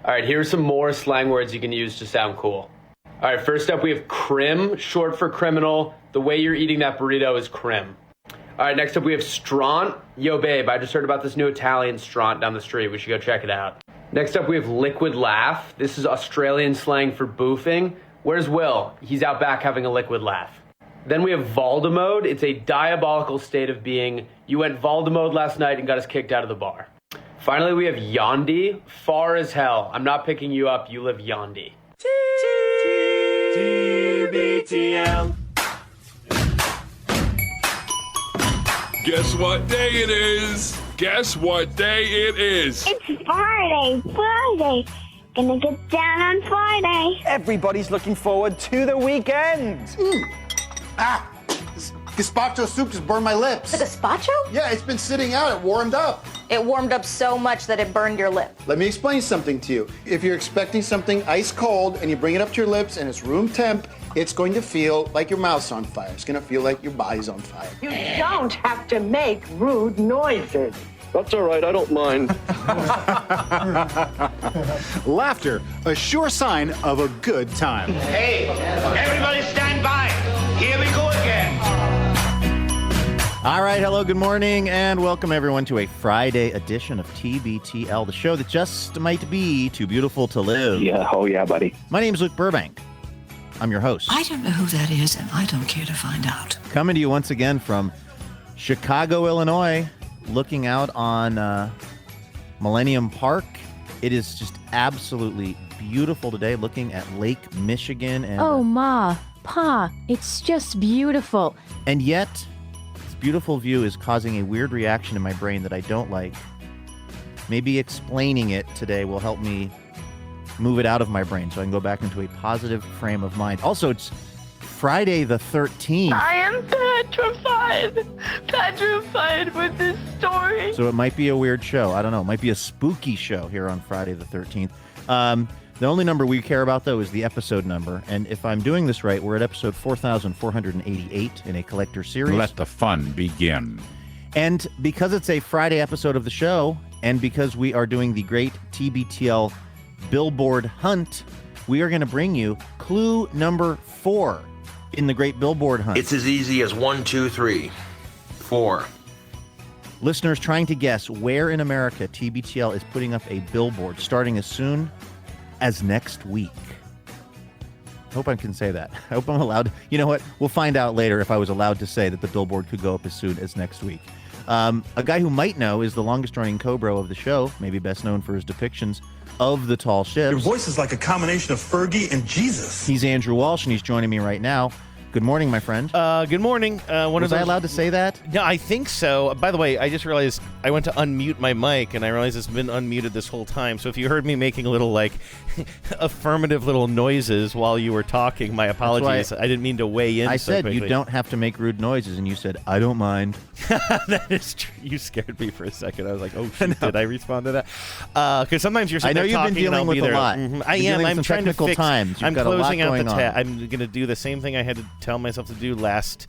All right, here's some more slang words you can use to sound cool. All right, first up we have crim, short for criminal. The way you're eating that burrito is crim. All right, next up we have straunt. Yo, babe, I just heard about this new Italian straunt down the street. We should go check it out. Next up we have liquid laugh. This is Australian slang for boofing. Where's Will? He's out back having a liquid laugh. Then we have Voldemode. It's a diabolical state of being. You went Voldemode last night and got us kicked out of the bar. Finally, we have Yondy. Far as hell. I'm not picking you up. You live Yondy. TBTL. Guess what day it is? Guess what day it is? It's Friday. Gonna get down on Friday. Everybody's looking forward to the weekend. This gazpacho soup just burned my lips. The gazpacho? Yeah, it's been sitting out. It warmed up. It warmed up so much that it burned your lip. Let me explain something to you. If you're expecting something ice cold and you bring it up to your lips and it's room temp, it's going to feel like your mouth's on fire. It's going to feel like your body's on fire. You don't have to make rude noises. That's all right, I don't mind. Laughter, a sure sign of a good time. Hey, everybody stand by. Here we go again. All right, hello, good morning, and welcome everyone to a Friday edition of TBTL, the show that just might be too beautiful to live. Yeah, oh yeah, buddy. My name's Luke Burbank. I'm your host. I don't know who that is, and I don't care to find out. Coming to you once again from Chicago, Illinois, looking out on Millennium Park. It is just absolutely beautiful today, looking at Lake Michigan. And, oh, Ma, Pa, it's just beautiful. And yet, this beautiful view is causing a weird reaction in my brain that I don't like. Maybe explaining it today will help me move it out of my brain so I can go back into a positive frame of mind. Also, it's Friday the 13th. I am petrified with this story. So it might be a weird show. I don't know. It might be a spooky show here on Friday the 13th. The only number we care about, though, is the episode number. And if I'm doing this right, we're at episode 4,488 in a collector series. Let the fun begin. And because it's a Friday episode of the show, and because we are doing the Great TBTL Billboard Hunt, we are going to bring you clue number 4 in the Great Billboard Hunt. It's as easy as 1, 2, 3, 4. Listeners trying to guess where in America TBTL is putting up a billboard starting as soon as next week. I hope I can say that. I hope I'm allowed. You know what? We'll find out later if I was allowed to say that the billboard could go up as soon as next week. A guy who might know is the longest-running Cobra of the show, maybe best known for his depictions of the tall ships. Your voice is like a combination of Fergie and Jesus. He's Andrew Walsh, and he's joining me right now. Good morning, my friend. Good morning. Was I allowed to say that? No, I think so. By the way, I just realized I went to unmute my mic, and I realized it's been unmuted this whole time. So if you heard me making a little, affirmative little noises while you were talking, my apologies. I didn't mean to weigh in I so said quickly. You don't have to make rude noises, and you said, I don't mind. That is true. You scared me for a second. I was like, oh, shoot, did I respond to that? Because sometimes you're sitting there talking, been dealing and I'll with be there. a lot. Mm-hmm. I am. I'm trying to fix. Times. I'm closing out the tab. I'm going to do the same thing I had to tell myself to do last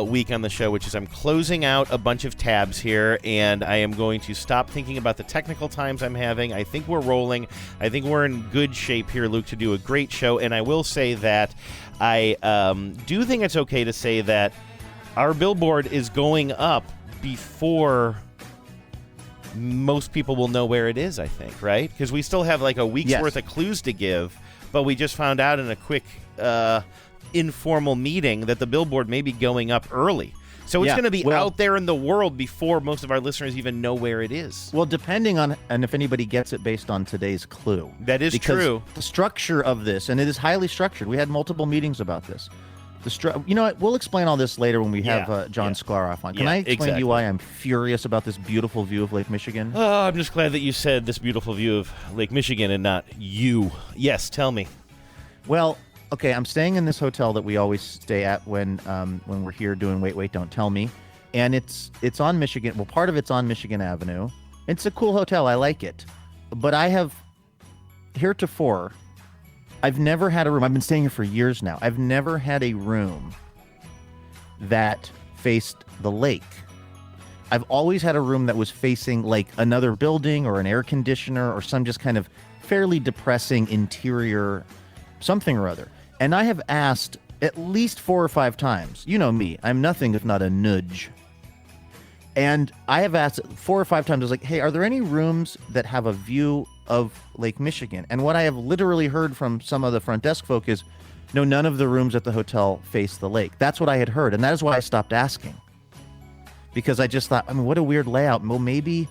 week on the show, which is I'm closing out a bunch of tabs here, and I am going to stop thinking about the technical times I'm having. I think we're rolling. I think we're in good shape here, Luke, to do a great show. And I will say that I do think it's okay to say that our billboard is going up before most people will know where it is, I think, right? Because we still have a week's worth of clues to give, but we just found out in a quick informal meeting that the billboard may be going up early. So it's going to be out there in the world before most of our listeners even know where it is. Well, depending on, and if anybody gets it based on today's clue. That is true. The structure of this, and it is highly structured. We had multiple meetings about this. You know what? We'll explain all this later when we have John Sklarov on. Can I explain to you why I'm furious about this beautiful view of Lake Michigan? Oh, I'm just glad that you said this beautiful view of Lake Michigan and not you. Yes, tell me. Well, okay, I'm staying in this hotel that we always stay at when we're here doing Wait, Don't Tell Me. And it's on Michigan. Well, part of it's on Michigan Avenue. It's a cool hotel. I like it. But I have, heretofore, I've never had a room. I've been staying here for years now. I've never had a room that faced the lake. I've always had a room that was facing another building or an air conditioner or some just kind of fairly depressing interior something or other. And I have asked at least 4 or 5 times. You know me. I'm nothing if not a nudge. And I have asked 4 or 5 times. I was like, hey, are there any rooms that have a view of Lake Michigan? And what I have literally heard from some of the front desk folk is, no, none of the rooms at the hotel face the lake. That's what I had heard. And that is why I stopped asking. Because I just thought, I mean, what a weird layout. Well, maybe,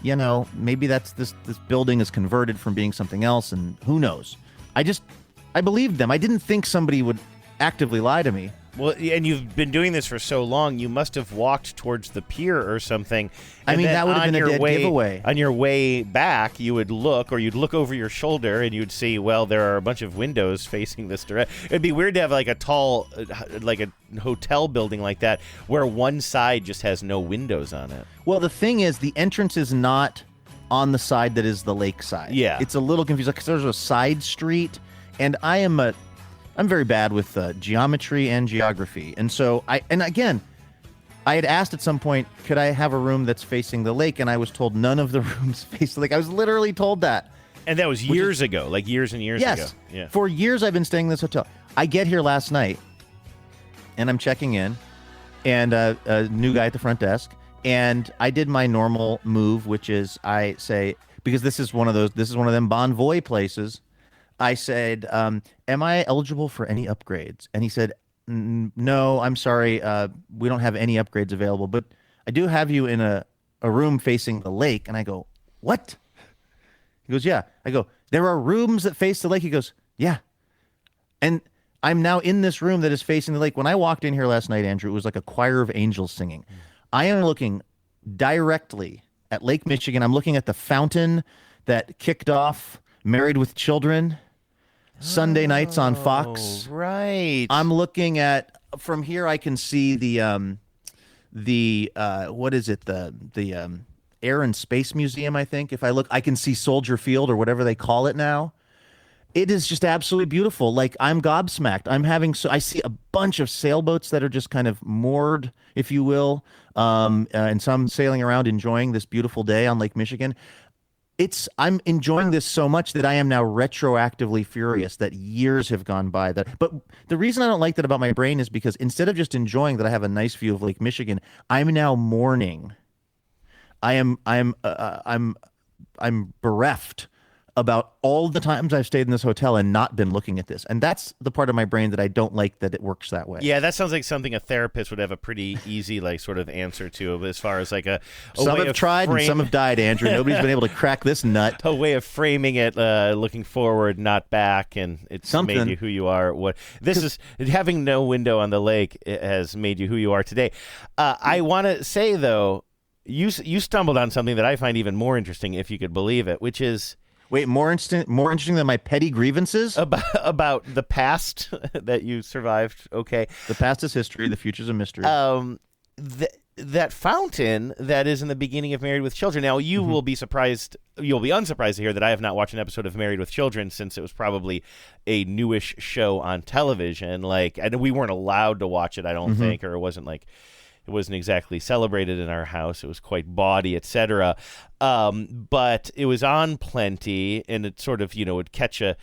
maybe that's this building is converted from being something else. And who knows? I believed them. I didn't think somebody would actively lie to me. Well, and you've been doing this for so long, you must have walked towards the pier or something. I mean, that would have been a dead giveaway. On your way back, you would look, or you'd look over your shoulder, and you'd see, well, there are a bunch of windows facing this direction. It'd be weird to have like a tall, like a hotel building like that, where one side just has no windows on it. Well, the thing is, the entrance is not on the side that is the lake side. Yeah. It's a little confusing because there's a side street, and I'm very bad with geometry and geography. And so I had asked at some point, could I have a room that's facing the lake? And I was told none of the rooms face the lake. I was literally told that. And that was years ago, like years and years ago. Yes. Yeah. For years I've been staying in this hotel. I get here last night and I'm checking in and a new guy at the front desk. And I did my normal move, which is I say, because this is one of them Bon Voy places. I said, am I eligible for any upgrades? And he said, no, I'm sorry. We don't have any upgrades available, but I do have you in a room facing the lake. And I go, what? He goes, yeah. I go, there are rooms that face the lake. He goes, yeah. And I'm now in this room that is facing the lake. When I walked in here last night, Andrew, it was like a choir of angels singing. I am looking directly at Lake Michigan. I'm looking at the fountain that kicked off Married with Children Sunday nights on Fox. Right. I'm looking at, from here I can see the what is it? The Air and Space Museum, I think. If I look, I can see Soldier Field or whatever they call it now. It is just absolutely beautiful. Like, I'm gobsmacked. I see a bunch of sailboats that are just kind of moored, if you will, and some sailing around enjoying this beautiful day on Lake Michigan. I'm enjoying this so much that I am now retroactively furious that years have gone by. But the reason I don't like that about my brain is because instead of just enjoying that I have a nice view of Lake Michigan, I'm now mourning. I'm bereft about all the times I've stayed in this hotel and not been looking at this. And that's the part of my brain that I don't like that it works that way. Yeah, that sounds like something a therapist would have a pretty easy, like, sort of answer to, as far as like some have tried and some have died, Andrew. Nobody's been able to crack this nut. A way of framing it, looking forward, not back, and it's something. Made you who you are. Having no window on the lake has made you who you are today. I want to say, though, you stumbled on something that I find even more interesting, if you could believe it, which is... Wait, more interesting than my petty grievances? About the past that you survived, okay. The past is history, the future's a mystery. That fountain that is in the beginning of Married with Children. Now, you will be you'll be unsurprised to hear that I have not watched an episode of Married with Children since it was probably a newish show on television. Like, and we weren't allowed to watch it, I don't think, or it wasn't exactly celebrated in our house. It was quite bawdy, etc. But it was on plenty, and it sort of, would catch a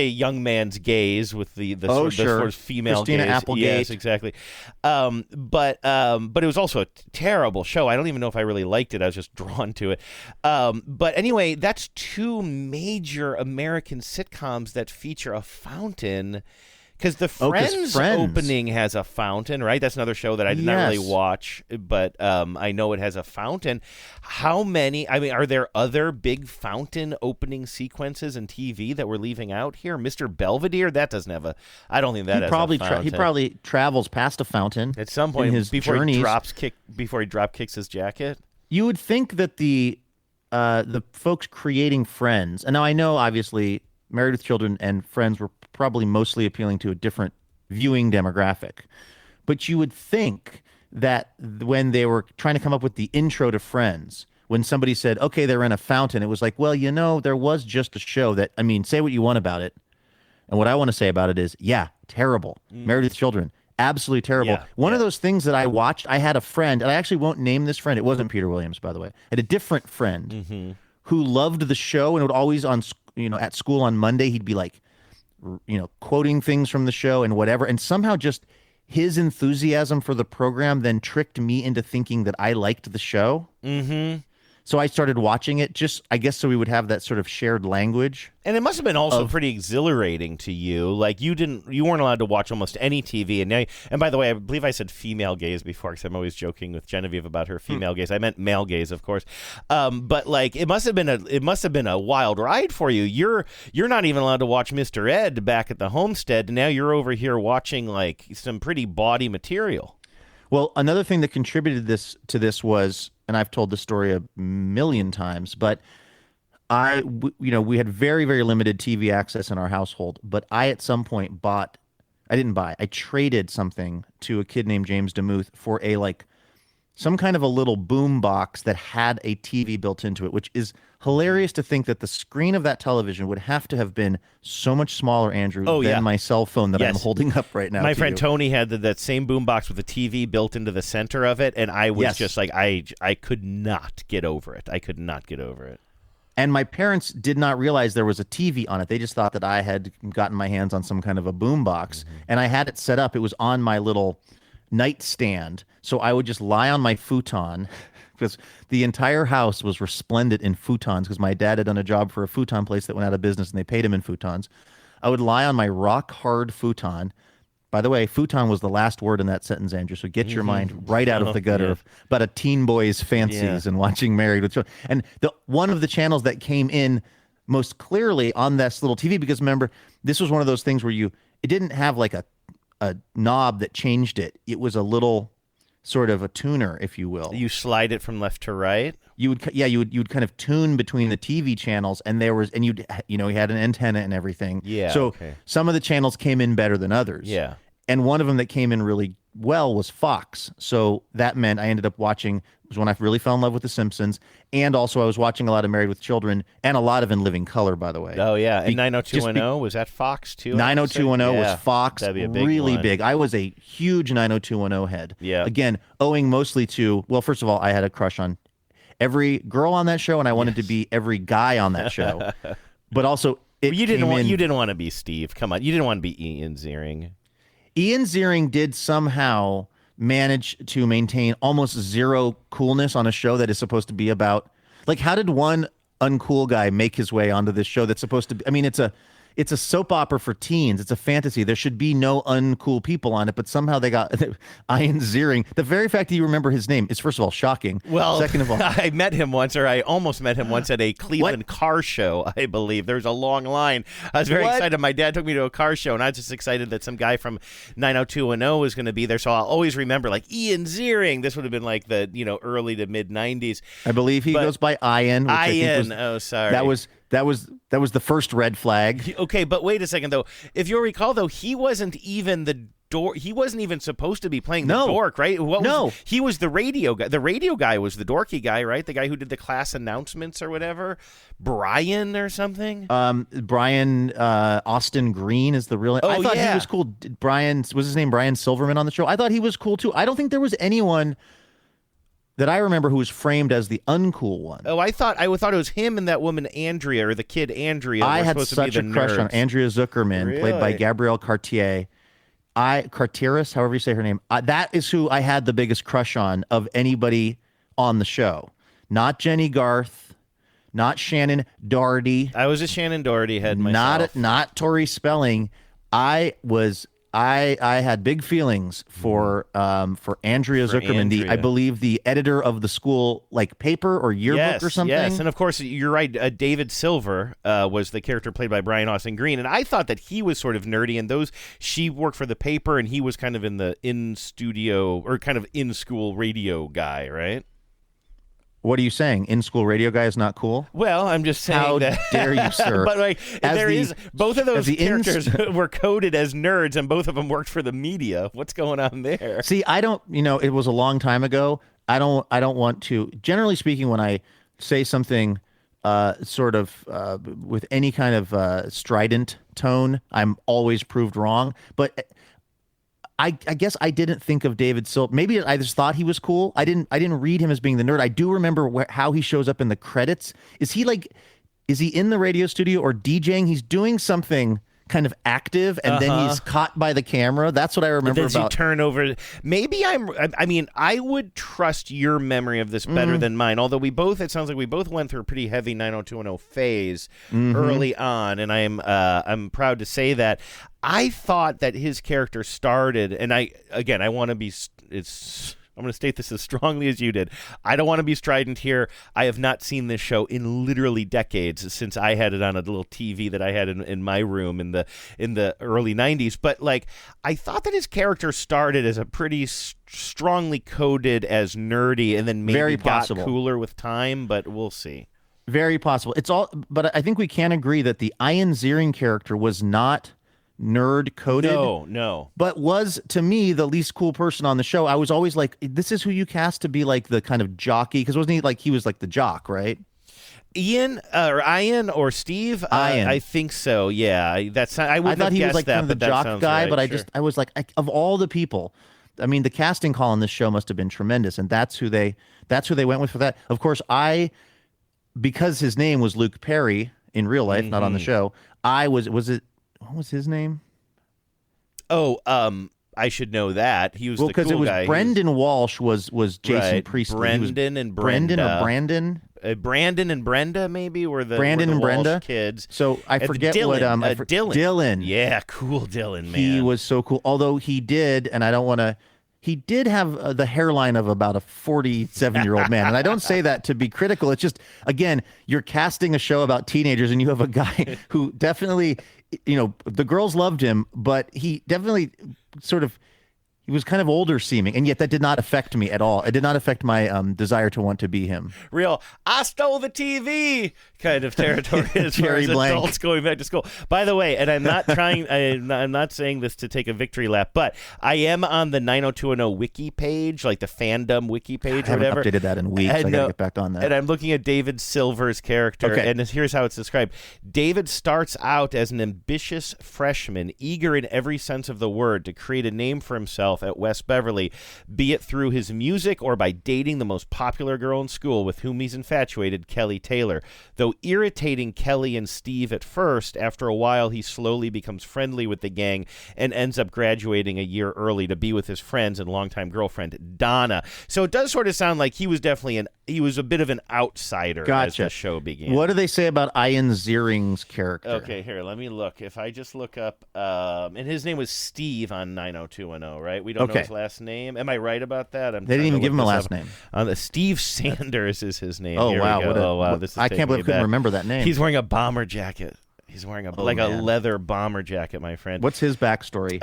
young man's gaze with the sort of female Christina gaze. Applegate. Yes, exactly. But it was also a terrible show. I don't even know if I really liked it. I was just drawn to it. But anyway, that's 2 major American sitcoms that feature a fountain. Because the Friends opening has a fountain, right? That's another show that I did not really watch, but I know it has a fountain. How many? I mean, are there other big fountain opening sequences in TV that we're leaving out here? Mr. Belvedere, that doesn't have a. I don't think that has a fountain. He probably travels past a fountain at some point in his journeys. Before he drop kicks his jacket. You would think that the folks creating Friends, and now I know obviously Married with Children and Friends were probably mostly appealing to a different viewing demographic. But you would think that when they were trying to come up with the intro to Friends, when somebody said, okay, they're in a fountain, it was like, well, there was just a show that, I mean, say what you want about it. And what I want to say about it is, yeah, terrible. Married with Children, absolutely terrible. One of those things that I watched, I had a friend, and I actually won't name this friend. It wasn't Peter Williams, by the way. I had a different friend who loved the show and would always at school on Monday, he'd be like, quoting things from the show and whatever. And somehow just his enthusiasm for the program then tricked me into thinking that I liked the show. Mm-hmm. So I started watching it I guess so we would have that sort of shared language. And it must have been also pretty exhilarating to you. Like you weren't allowed to watch almost any TV. And by the way, I believe I said female gaze before because I'm always joking with Genevieve about her female gaze. I meant male gaze, of course. But like it must have been a wild ride for you. You're not even allowed to watch Mr. Ed back at the homestead. And now you're over here watching like some pretty baudy material. Well, another thing that contributed to this was, and I've told this story a million times, but we had very, very limited TV access in our household, but I at some point I traded something to a kid named James DeMuth for some kind of a little boom box that had a TV built into it, which is hilarious to think that the screen of that television would have to have been so much smaller, Andrew, than my cell phone that I'm holding up right now. My friend Tony had that same boom box with a TV built into the center of it, and I was just like, I could not get over it. I could not get over it. And my parents did not realize there was a TV on it. They just thought that I had gotten my hands on some kind of a boom box, and I had it set up. It was on my little nightstand, so I would just lie on my futon because the entire house was resplendent in futons because my dad had done a job for a futon place that went out of business and they paid him in futons. I would lie on my rock hard futon. By the way, futon was the last word in that sentence, Andrew, so get your mind right out of the gutter about a teen boy's fancies and watching Married with Children. And one of the channels that came in most clearly on this little TV, because remember, this was one of those things where it didn't have like a knob that changed it. It was a little sort of a tuner, if you will. You slide it from left to right. You would kind of tune between the TV channels, and you had an antenna and everything. Yeah. So some of the channels came in better than others. Yeah. And one of them that came in really well was Fox. So that meant I ended up watching, it was when I really fell in love with The Simpsons, and also I was watching a lot of Married with Children and a lot of In Living Color, by the way. Oh, yeah. And 90210, was that Fox, too? 90210 was Fox. That'd be a big really one. big. I was a huge 90210 head. Yeah. Again, owing mostly to, well, first of all, I had a crush on every girl on that show, and I wanted to be every guy on that show. But also, you didn't want to be Steve. Come on. You didn't want to be Ian Ziering. Ian Ziering did somehow manage to maintain almost zero coolness on a show that is supposed to be about, like, how did one uncool guy make his way onto this show that's supposed to be, I mean, it's a soap opera for teens. It's a fantasy. There should be no uncool people on it, but somehow they got Ian Ziering. The very fact that you remember his name is, first of all, shocking. Well, second of all, I met him once, or I almost met him once at a Cleveland car show, I believe. There was a long line. I was very excited. My dad took me to a car show, and I was just excited that some guy from 90210 was going to be there. So I'll always remember, like, Ian Ziering. This would have been like the early to mid 90s. I believe he goes by Ian. Ian. Oh, sorry. That was the first red flag. Okay, but wait a second though. If you'll recall though, he wasn't even he wasn't even supposed to be playing the dork, right? He was the radio guy. The radio guy was the dorky guy, right? The guy who did the class announcements or whatever. Brian or something. Brian Austin Green is the real. I thought he was cool. Brian was his name. Brian Silverman on the show. I thought he was cool too. I don't think there was anyone that I remember who was framed as the uncool one. Oh, I thought it was him and that woman Andrea, or the kid Andrea. I had such a crush on Andrea Zuckerman, played by Gabrielle Cartier. Cartieris, however you say her name. That is who I had the biggest crush on of anybody on the show. Not Jenny Garth, not Shannon Doherty. I was a Shannon Doherty head myself. Not Tori Spelling. I had big feelings for Andrea Zuckerman, I believe the editor of the school paper or yearbook or something. Yes, and of course you're right. David Silver was the character played by Brian Austin Green, and I thought that he was sort of nerdy. And she worked for the paper, and he was kind of in the in-studio or kind of in-school radio guy, right? What are you saying? In-school radio guy is not cool? Well, I'm just saying How that. dare you, sir? But both of those characters were coded as nerds, and both of them worked for the media. What's going on there? See, I don't. It was a long time ago. I don't want to. Generally speaking, when I say something, with any kind of strident tone, I'm always proved wrong. But I guess I didn't think of David Silver. Maybe I just thought he was cool. I didn't read him as being the nerd. I do remember how he shows up in the credits. Is he like is he in the radio studio or DJing? He's doing something kind of active, and then he's caught by the camera. That's what I remember about. You turn over. Maybe I mean, I would trust your memory of this better than mine. Although it sounds like we both went through a pretty heavy 90210 phase early on, and I'm proud to say that. I thought that his character started, and I want to be. I'm going to state this as strongly as you did. I don't want to be strident here. I have not seen this show in literally decades since I had it on a little TV that I had in my room in the early 90s. But like, I thought that his character started as a pretty strongly coded as nerdy, and then maybe got cooler with time. But we'll see. Very possible. But I think we can agree that the Ian Ziering character was not nerd coded. No. But was, to me, the least cool person on the show. I was always like, this is who you cast to be like the kind of jockey, because wasn't he was like the jock, right? Ian or Steve? Ian. I think so. Yeah, I thought he was like kind of the jock guy, right, but I was like, of all the people, I mean, the casting call on this show must have been tremendous, and that's who they went with for that. Of course, because his name was Luke Perry in real life, not on the show. What was his name? Oh, I should know that. He was the cool guy. Because it was Brendan Walsh was Jason Priestley. Brendan and Brenda. Brandon and Brenda maybe were the Brenda kids. So I forget Dylan, what Dylan. Yeah, cool Dylan, man. He was so cool. Although he did, and I don't want to. He did have the hairline of about a 47-year-old man. And I don't say that to be critical. It's just, again, you're casting a show about teenagers, and you have a guy who definitely, the girls loved him, but he definitely he was kind of older seeming, and yet that did not affect me at all. It did not affect my desire to want to be him. Real, I stole the TV kind of territory as far as adults going back to school. By the way, and I'm not I'm not saying this to take a victory lap, but I am on the 90210 wiki page, like the fandom wiki page or whatever. I haven't updated that in weeks. I got to get back on that. And I'm looking at David Silver's character, and here's how it's described. David starts out as an ambitious freshman, eager in every sense of the word to create a name for himself at West Beverly, be it through his music or by dating the most popular girl in school with whom he's infatuated, Kelly Taylor. Though irritating Kelly and Steve at first, after a while he slowly becomes friendly with the gang and ends up graduating a year early to be with his friends and longtime girlfriend, Donna. So it does sort of sound like he was definitely he was a bit of an outsider as the show began. What do they say about Ian Ziering's character? Okay, here, let me look. If I just look up, and his name was Steve on 90210, right? We don't know his last name. Am I right about that? They didn't even give him a last name. Steve Sanders is his name. Oh, here wow. This is I can't believe I couldn't remember that name. He's wearing a bomber jacket. He's wearing a leather bomber jacket, my friend. What's his backstory?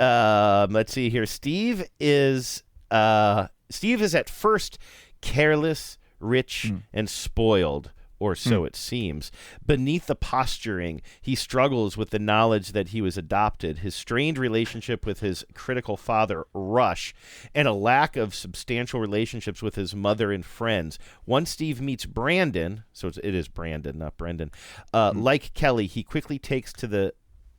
Let's see here. Steve is at first careless, rich, and spoiled, or so it seems. Beneath the posturing, he struggles with the knowledge that he was adopted, his strained relationship with his critical father, Rush, and a lack of substantial relationships with his mother and friends. Once Steve meets Brandon, so it is Brandon, not Brendan, like Kelly, he quickly takes to the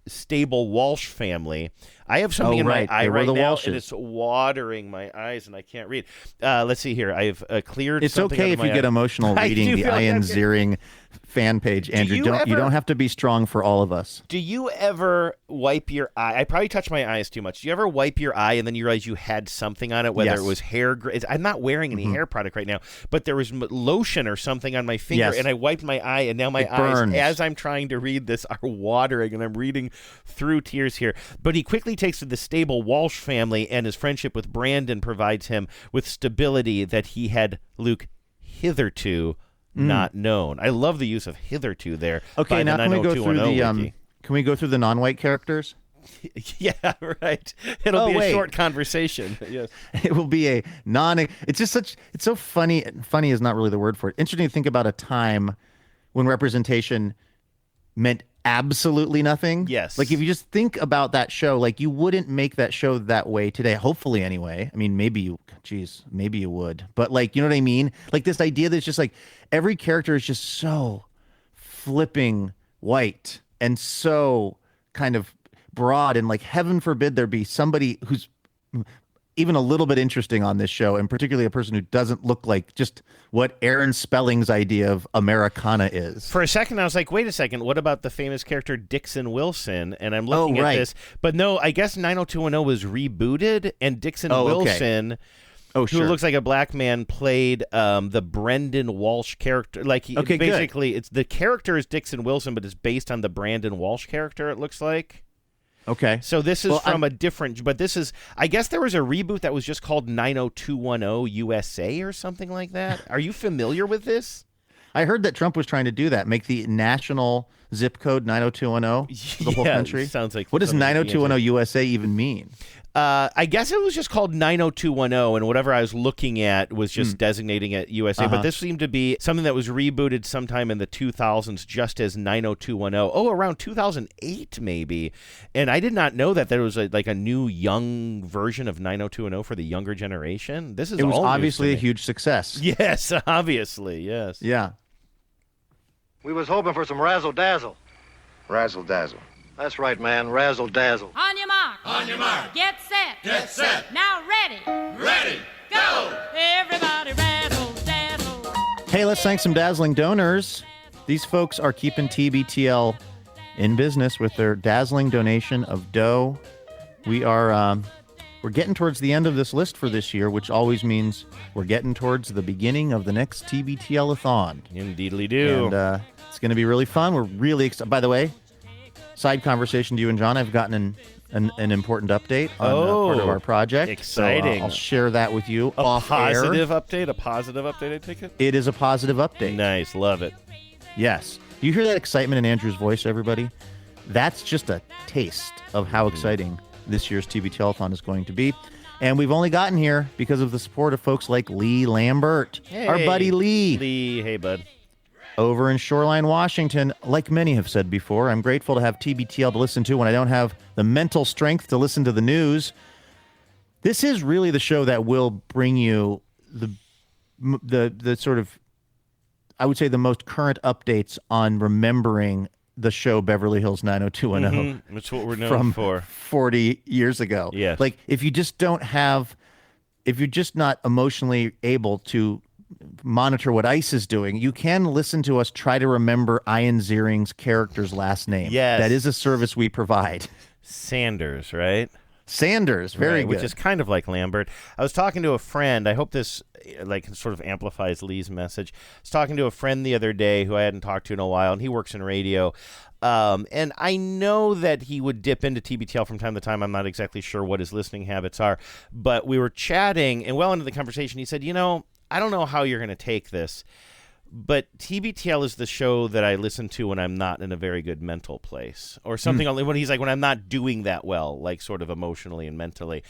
stable Walsh family. I have something in my eye right now, and it's watering my eyes, and I can't read. Let's see here. I've cleared. It's okay if you get emotional reading the Ian Ziering fan page, Andrew. You don't have to be strong for all of us. Do you ever wipe your eye? I probably touch my eyes too much. Do you ever wipe your eye and then you realize you had something on it, whether it was hair? I'm not wearing any hair product right now, but there was lotion or something on my finger, and I wiped my eye, and now my eyes, burns. as I'm trying to read this, are watering, and I'm reading through tears here. But he quickly takes to the stable Walsh family, and his friendship with Brandon provides him with stability that he had, Luke, hitherto not known. I love the use of hitherto there. Okay, now can we go through the non-white characters? Yeah, right. It'll be a short conversation. Yes. It will be it's so funny. Funny is not really the word for it. Interesting to think about a time when representation meant absolutely nothing. Yes. Like if you just think about that show, like you wouldn't make that show that way today. Hopefully anyway. I mean, maybe you would, but like, you know what I mean? Like this idea that's just like every character is just so flipping white and so kind of broad, and like heaven forbid there be somebody who's even a little bit interesting on this show, and particularly a person who doesn't look like just what Aaron Spelling's idea of Americana is. For a second, I was like, wait a second, what about the famous character Dixon Wilson? And I'm looking at this. But no, I guess 90210 was rebooted, and Dixon Wilson, who looks like a black man, played the Brendan Walsh character. Like, basically, it's the character is Dixon Wilson, but it's based on the Brandon Walsh character, it looks like. Okay. So this is from a different, but this is, I guess there was a reboot that was just called 90210 USA or something like that. Are you familiar with this? I heard that Trump was trying to do that, make the national zip code 90210 for the whole country. Sounds like. What does 90210 USA even mean? I guess it was just called 90210, and whatever I was looking at was just designating it USA. But this seemed to be something that was rebooted sometime in the 2000s just as 90210. Oh, around 2008 maybe. And I did not know that there was a new young version of 90210 for the younger generation. It was obviously a huge success. Yes, obviously, yes. Yeah. We was hoping for some razzle-dazzle. Razzle-dazzle. That's right, man. Razzle-dazzle. On your mark. On your mark. Get set. Get set. Now ready. Ready. Go. Everybody razzle dazzle. Hey, let's thank some dazzling donors. These folks are keeping TBTL in business with their dazzling donation of dough. We're getting towards the end of this list for this year, which always means we're getting towards the beginning of the next TBTL-a-thon. Indeedly do. And it's going to be really fun. We're really excited. By the way, side conversation to you and John, I've gotten an important update on part of our project. Exciting. So, I'll share that with you off air. A positive update, I take it? It is a positive update. Nice. Love it. Yes. Do you hear that excitement in Andrew's voice, everybody? That's just a taste of how exciting this year's TBTL-a-thon is going to be. And we've only gotten here because of the support of folks like Lee Lambert. Hey, our buddy Lee. Lee, hey, bud. Over in Shoreline, Washington. Like many have said before, I'm grateful to have TBTL to listen to when I don't have the mental strength to listen to the news. This is really the show that will bring you the sort of, I would say, the most current updates on remembering the show Beverly Hills 90210. That's what we're known for. 40 years ago. Yes. Like, if you're just not emotionally able to monitor what ICE is doing, you can listen to us try to remember Ian Ziering's character's last name. Yes. That is a service we provide. Sanders, right? Sanders, very good. Which is kind of like Lambert. I was talking to a friend. I hope this sort of amplifies Lee's message. I was talking to a friend the other day who I hadn't talked to in a while, and he works in radio. And I know that he would dip into TBTL from time to time. I'm not exactly sure what his listening habits are. But we were chatting, and well into the conversation, he said, I don't know how you're going to take this, but TBTL is the show that I listen to when I'm not in a very good mental place or something. When he's like, when I'm not doing that well, like sort of emotionally and mentally.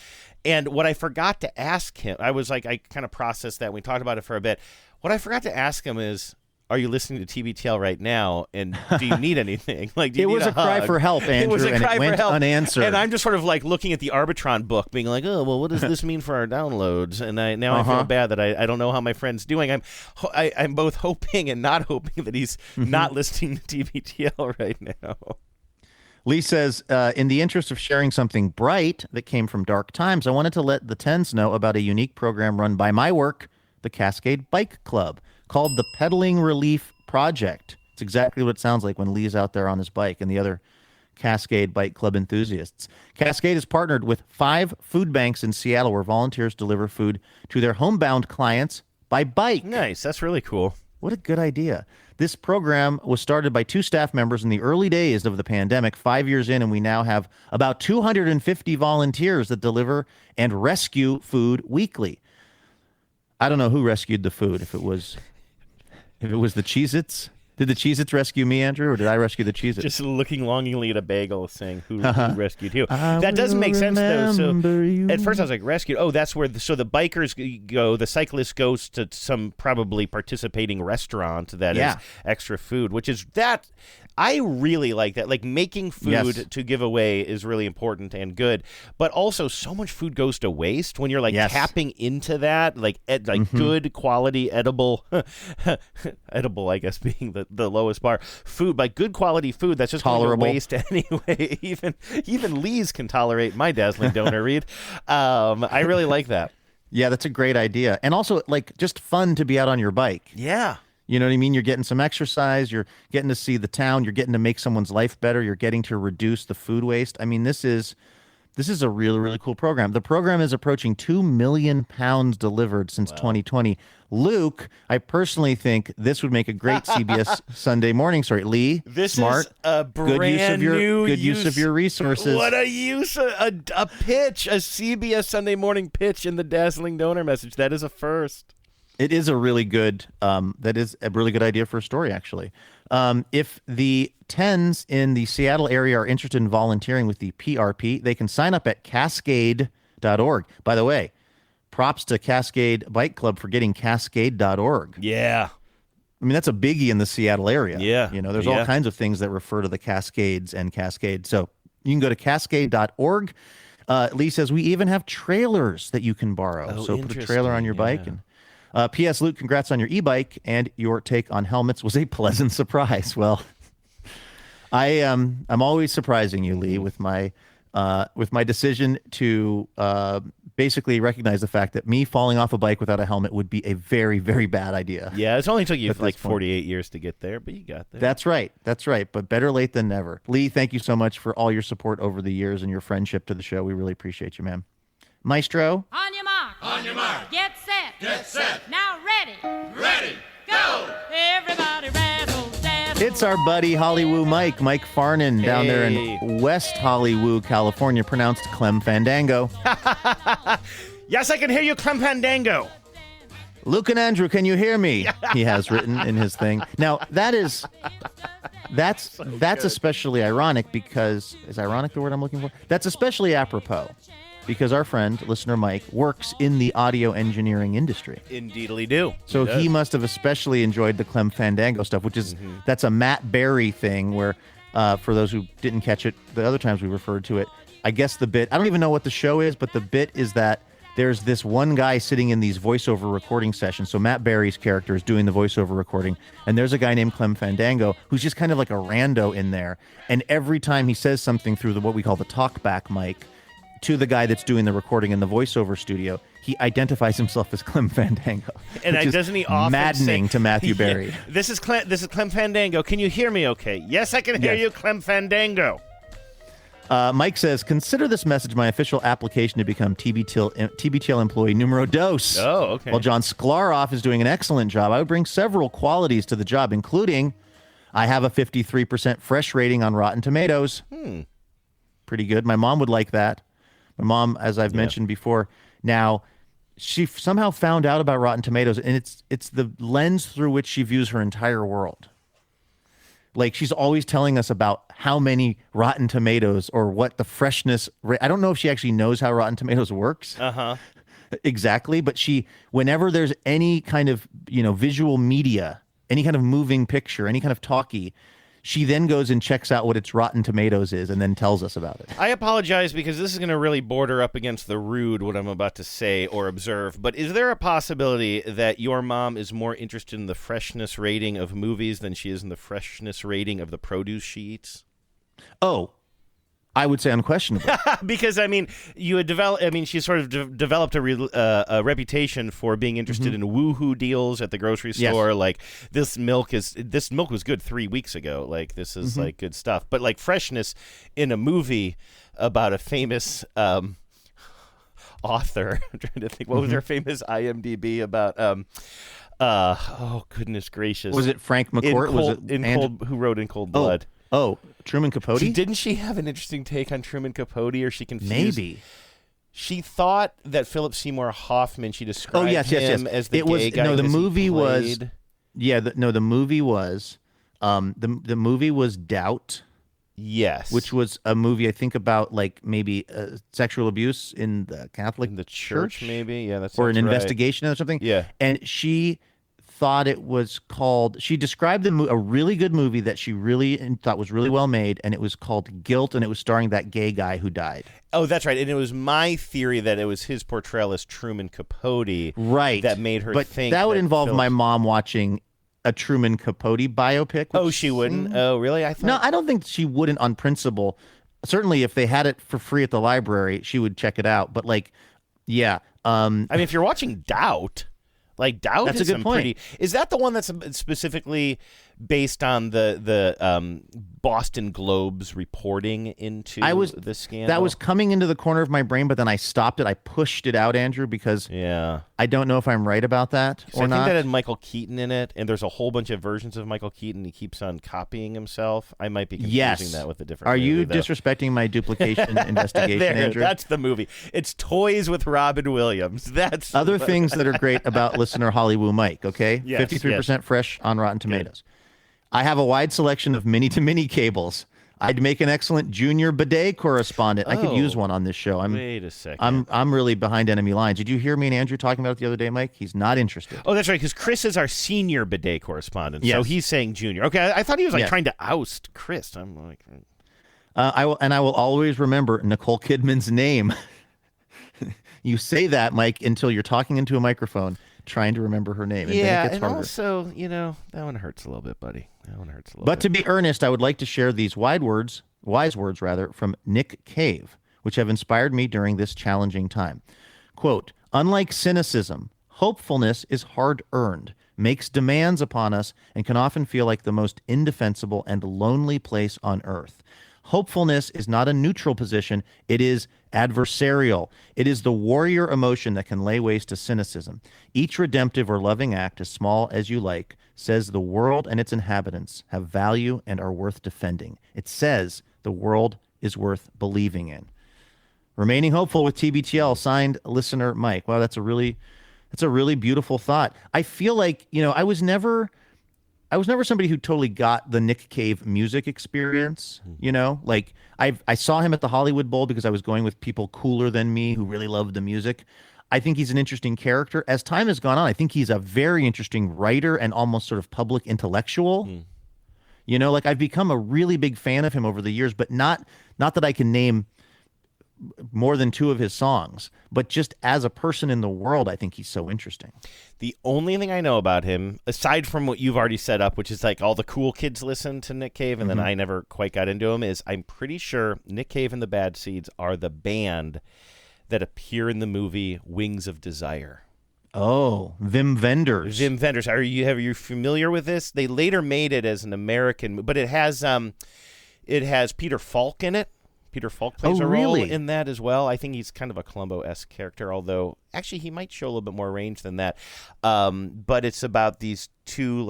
And what I forgot to ask him, I kind of processed that. We talked about it for a bit. What I forgot to ask him is, are you listening to TBTL right now? And do you need anything? Like, do you need a cry for help, Andrew, it was a cry and it went for help. Unanswered. And I'm just sort of like looking at the Arbitron book, being like, oh, well, what does this mean for our downloads? And I feel bad that I don't know how my friend's doing. I'm both hoping and not hoping that he's not listening to TBTL right now. Lee says, in the interest of sharing something bright that came from dark times, I wanted to let the Tens know about a unique program run by my work, the Cascade Bike Club, called the Pedaling Relief Project. It's exactly what it sounds like when Lee's out there on his bike and the other Cascade Bike Club enthusiasts. Cascade has partnered with 5 food banks in Seattle where volunteers deliver food to their homebound clients by bike. Nice. That's really cool. What a good idea. This program was started by 2 staff members in the early days of the pandemic, 5 years in, and we now have about 250 volunteers that deliver and rescue food weekly. I don't know who rescued the food, if it was the Cheez-Its. Did the Cheez-Its rescue me, Andrew, or did I rescue the Cheez-Its? Just looking longingly at a bagel saying who rescued who. That doesn't make sense, though. So at first I was like, rescued? Oh, that's where so the bikers go, the cyclist goes to some probably participating restaurant that is extra food, which is that. I really like that. Like, making food to give away is really important and good, but also so much food goes to waste when you're like tapping into that, like good quality edible, edible, I guess being the the lowest bar. Food, like good quality food, that's just Tolerable. going to waste anyway. Even Lee's can tolerate my dazzling donor, Reed. I really like that. Yeah, that's a great idea. And also, like, just fun to be out on your bike. Yeah. You know what I mean? You're getting some exercise. You're getting to see the town. You're getting to make someone's life better. You're getting to reduce the food waste. I mean, this is a really, really cool program. The program is approaching 2 million pounds delivered since 2020. Luke, I personally think this would make a great CBS Sunday morning story. Lee, this smart, is a brand good use of your resources. What a use, a pitch, a CBS Sunday morning pitch in the dazzling donor message. That is a first. It is a really good. That is a really good idea for a story, actually. If the 10s in the Seattle area are interested in volunteering with the PRP, they can sign up at Cascade.org. By the way, props to Cascade Bike Club for getting Cascade.org. Yeah. I mean, that's a biggie in the Seattle area. Yeah. You know, there's all kinds of things that refer to the Cascades and Cascade. So you can go to Cascade.org. Lee says we even have trailers that you can borrow. So put a trailer on your bike. And P.S. Luke, congrats on your e-bike, and your take on helmets was a pleasant surprise. Well, I'm always surprising you, Lee, with my decision to basically recognize the fact that me falling off a bike without a helmet would be a very, very bad idea. Yeah, it's only took you like 48 years to get there, but you got there. That's right. But better late than never. Lee, thank you so much for all your support over the years and your friendship to the show. We really appreciate you, man. Maestro? On your mark. On your mark. Get set. Get set. Now ready. Ready. Go. Everybody rattle, dazzle. It's our buddy Hollywood Mike Farnan down there in West Hollywood, California, pronounced Clem Fandango. Yes, I can hear you, Clem Fandango. Luke and Andrew, can you hear me? He has written in his thing. Now, that's especially ironic because, is ironic the word I'm looking for? That's especially apropos because our friend, listener Mike, works in the audio engineering industry. Indeedly do. So he must have especially enjoyed the Clem Fandango stuff, which is, that's a Matt Berry thing where, for those who didn't catch it, the other times we referred to it, I guess the bit, I don't even know what the show is, but the bit is that there's this one guy sitting in these voiceover recording sessions. So Matt Berry's character is doing the voiceover recording, and there's a guy named Clem Fandango who's just kind of like a rando in there. And every time he says something through what we call the talkback mic to the guy that's doing the recording in the voiceover studio, he identifies himself as Clem Fandango. And doesn't he often maddening say, to Matthew Berry? This is Clem Fandango. Can you hear me okay? Yes, I can hear you, Clem Fandango. Mike says, consider this message my official application to become TBTL employee numero dos. Oh, okay. While John Sklaroff is doing an excellent job, I would bring several qualities to the job, including I have a 53% fresh rating on Rotten Tomatoes. Pretty good. My mom would like that. My mom, as I've mentioned before, now she somehow found out about Rotten Tomatoes, and it's the lens through which she views her entire world. Like, she's always telling us about how many Rotten Tomatoes or what the freshness. I don't know if she actually knows how Rotten Tomatoes works. Exactly, but whenever there's any kind of visual media, any kind of moving picture, any kind of talkie, she then goes and checks out what its Rotten Tomatoes is and then tells us about it. I apologize because this is going to really border up against the rude, what I'm about to say or observe, but is there a possibility that your mom is more interested in the freshness rating of movies than she is in the freshness rating of the produce she eats? Oh, I would say unquestionably. Because, I mean, she sort of developed a reputation for being interested in woohoo deals at the grocery store. Yes. Like, this milk was good 3 weeks ago. Like, this is like good stuff. But like freshness in a movie about a famous author. I'm trying to think, what was her famous IMDb about? Oh goodness gracious! Was it Frank McCourt? Who wrote In Cold Blood? Oh, Truman Capote? Didn't she have an interesting take on Truman Capote, or she confused? Maybe. She thought that Philip Seymour Hoffman, she described him as the gay guy. No, the because movie he was. played- Yeah, the movie was. The movie was Doubt. Yes. Which was a movie, I think, about like maybe sexual abuse in the Catholic church, maybe. Yeah, that's or an right. investigation or something. Yeah. And she thought it was called. She described a really good movie that she really thought was really well made, and it was called Guilt, and it was starring that gay guy who died. Oh, that's right. And it was my theory that it was his portrayal as Truman Capote, right, that made her but think that would involve Philip... my mom watching a Truman Capote biopic. Oh, she wouldn't? Oh, really? No, I don't think she wouldn't on principle. Certainly, if they had it for free at the library, she would check it out. But yeah. I mean, if you're watching Doubt, Doubt that's is a good point. Is that the one that's specifically based on the Boston Globe's reporting into the scandal? That was coming into the corner of my brain, but then I stopped it. I pushed it out, Andrew, because I don't know if I'm right about that or not. I think that had Michael Keaton in it, and there's a whole bunch of versions of Michael Keaton. He keeps on copying himself. I might be confusing that with a different Are movie, you though. Disrespecting my duplication investigation, Andrew? That's the movie. It's Toys with Robin Williams. That's other things that are great about listener Hollywood Mike, okay? Yes, 53% fresh on Rotten Tomatoes. I have a wide selection of mini-to-mini cables. I'd make an excellent junior bidet correspondent. I could use one on this show. Wait a second. I'm really behind enemy lines. Did you hear me and Andrew talking about it the other day, Mike? He's not interested. Oh, that's right, because Chris is our senior bidet correspondent, so he's saying junior. Okay, I thought he was trying to oust Chris. I'm like, I will always remember Nicole Kidman's name. You say that, Mike, until you're talking into a microphone, trying to remember her name. And then it gets harder. Also, that one hurts a little bit, buddy. That one hurts a little bit. But to be earnest, I would like to share these wise words from Nick Cave, which have inspired me during this challenging time. Quote, unlike cynicism, hopefulness is hard-earned, makes demands upon us, and can often feel like the most indefensible and lonely place on earth. Hopefulness is not a neutral position. It is adversarial. It is the warrior emotion that can lay waste to cynicism. Each redemptive or loving act, as small as you like, says the world and its inhabitants have value and are worth defending. It says the world is worth believing in. Remaining hopeful with TBTL, signed listener Mike. Wow, that's a really beautiful thought. I feel like, I was never somebody who totally got the Nick Cave music experience, I saw him at the Hollywood Bowl because I was going with people cooler than me who really loved the music. I think he's an interesting character. As time has gone on, I think he's a very interesting writer and almost sort of public intellectual. I've become a really big fan of him over the years, but not that I can name more than 2 of his songs, but just as a person in the world, I think he's so interesting. The only thing I know about him, aside from what you've already set up, which is all the cool kids listen to Nick Cave, and then I never quite got into him, is I'm pretty sure Nick Cave and the Bad Seeds are the band that appear in the movie Wings of Desire. Oh, Wim Wenders. Wim Wenders. Are you familiar with this? They later made it as an American, but it has Peter Falk in it. Peter Falk plays a role in that as well. I think he's kind of a Columbo-esque character, although actually he might show a little bit more range than that. But it's about these 2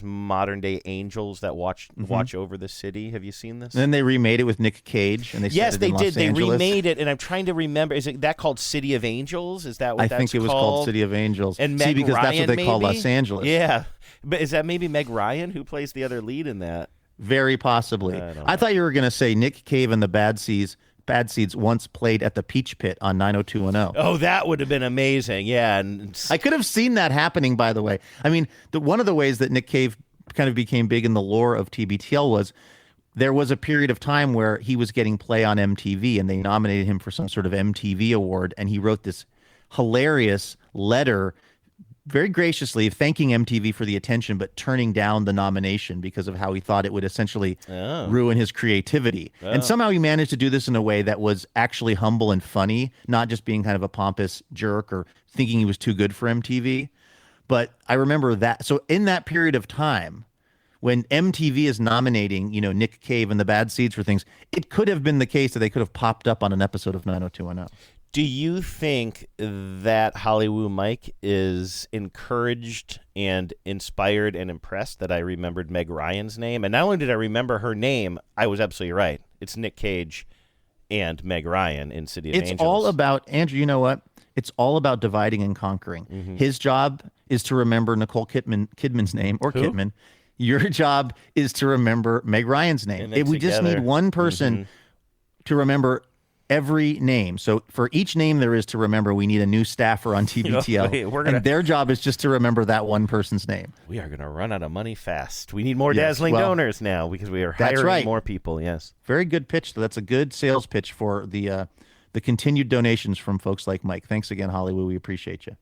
modern day angels that watch over the city. Have you seen this? And then they remade it with Nick Cage, and they yes, set it they in did. Los They Angeles. remade it, and I'm trying to remember. Is it that called City of Angels? Is that what I that's think it was called City of Angels. And See, Meg because Ryan, that's what they maybe? call Los Angeles. Yeah, but is that maybe Meg Ryan who plays the other lead in that? Very possibly. I thought you were going to say Nick Cave and the Bad Seeds once played at the Peach Pit on 90210. Oh, that would have been amazing. Yeah. And I could have seen that happening, by the way. I mean, one of the ways that Nick Cave kind of became big in the lore of TBTL was there was a period of time where he was getting play on MTV, and they nominated him for some sort of MTV award, and he wrote this hilarious letter very graciously thanking MTV for the attention, but turning down the nomination because of how he thought it would essentially ruin his creativity. And somehow he managed to do this in a way that was actually humble and funny, not just being kind of a pompous jerk or thinking he was too good for MTV. But I remember that. So in that period of time, when MTV is nominating, Nick Cave and the Bad Seeds for things, it could have been the case that they could have popped up on an episode of 90210. Do you think that Hollywood Mike is encouraged and inspired and impressed that I remembered Meg Ryan's name? And not only did I remember her name, I was absolutely right. It's Nick Cage and Meg Ryan in City of Angels. It's all about, Andrew, you know what? It's all about dividing and conquering. Mm-hmm. His job is to remember Nicole Kidman's name, or Who? Kidman. Your job is to remember Meg Ryan's name. We just need one person to remember every name. So for each name there is to remember, we need a new staffer on TBTL. And their job is just to remember that one person's name. We are going to run out of money fast. We need more dazzling donors now because we are hiring more people. Yes. Very good pitch. That's a good sales pitch for the continued donations from folks like Mike. Thanks again, Hollywood. We appreciate you.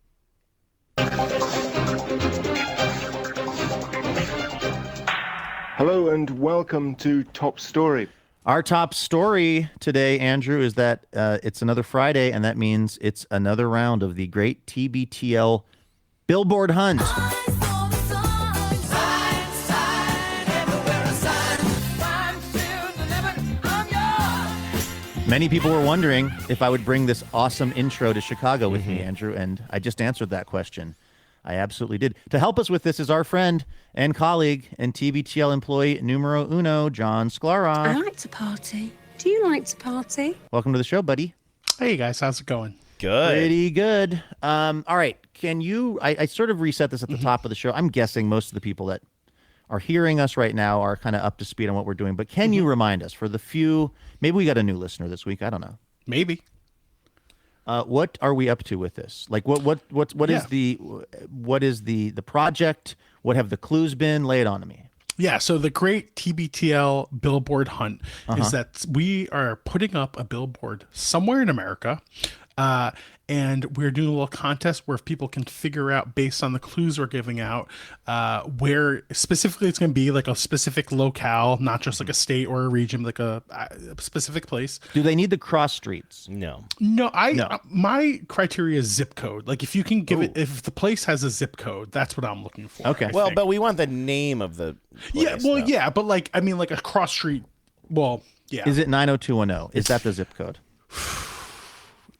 Hello and welcome to Top Story. Our top story today, Andrew, is that it's another Friday, and that means it's another round of the Great TBTL Billboard Hunt. Many people were wondering if I would bring this awesome intro to Chicago with me, Andrew, and I just answered that question. I absolutely did. To help us with this is our friend and colleague and TBTL employee numero uno, John Sklara. I like to party. Do you like to party? Welcome to the show, buddy. Hey, guys. How's it going? Good. Pretty good. All right. Can you... I sort of reset this at the top of the show. I'm guessing most of the people that are hearing us right now are kind of up to speed on what we're doing. But can you remind us, for the few... Maybe we got a new listener this week. I don't know. Maybe. What are we up to with this? Like, what is the project? What have the clues been? Lay it on to me. Yeah, so the Great TBTL Billboard Hunt is that we are putting up a billboard somewhere in America, and we're doing a little contest where people can figure out, based on the clues we're giving out, where specifically it's going to be, like a specific locale, not just like a state or a region, like a specific place. Do they need the cross streets? No. No, my criteria is zip code. Like if you can give it, if the place has a zip code, that's what I'm looking for. Okay. Well, but we want the name of the place, though. Yeah, but like, I mean, like a cross street. Well, yeah. Is it 90210? Is that the zip code?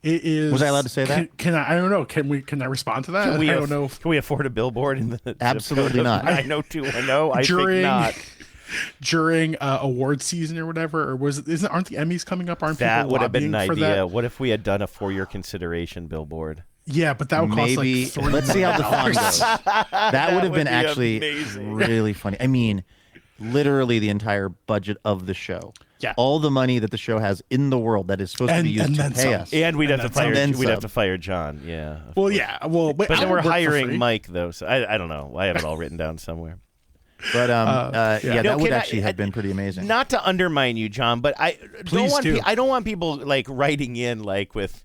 It is. Was I allowed to say that? Can I don't know. Can I respond to that? I don't know. Can we afford a billboard in the Absolutely not. 90210? I think not. During award season or whatever, or aren't the Emmys coming up? Aren't that people would have been an for idea? that? What if we had done a for-your consideration billboard? Yeah, but that would cost Maybe. like $3 Let's see how the fun million. goes. That would have been actually amazing. really funny. I mean, literally the entire budget of the show. Yeah. All the money that the show has in the world that is supposed to be used to pay us. And we'd have to fire. then We'd have some. to fire John. Yeah. Well, yeah. Well, but then I we're would work for hiring free. Mike though. So I don't know. I have it all written down somewhere. But yeah, that would actually have been pretty amazing. Not to undermine you, John, but I Please do. I don't want people like writing in like with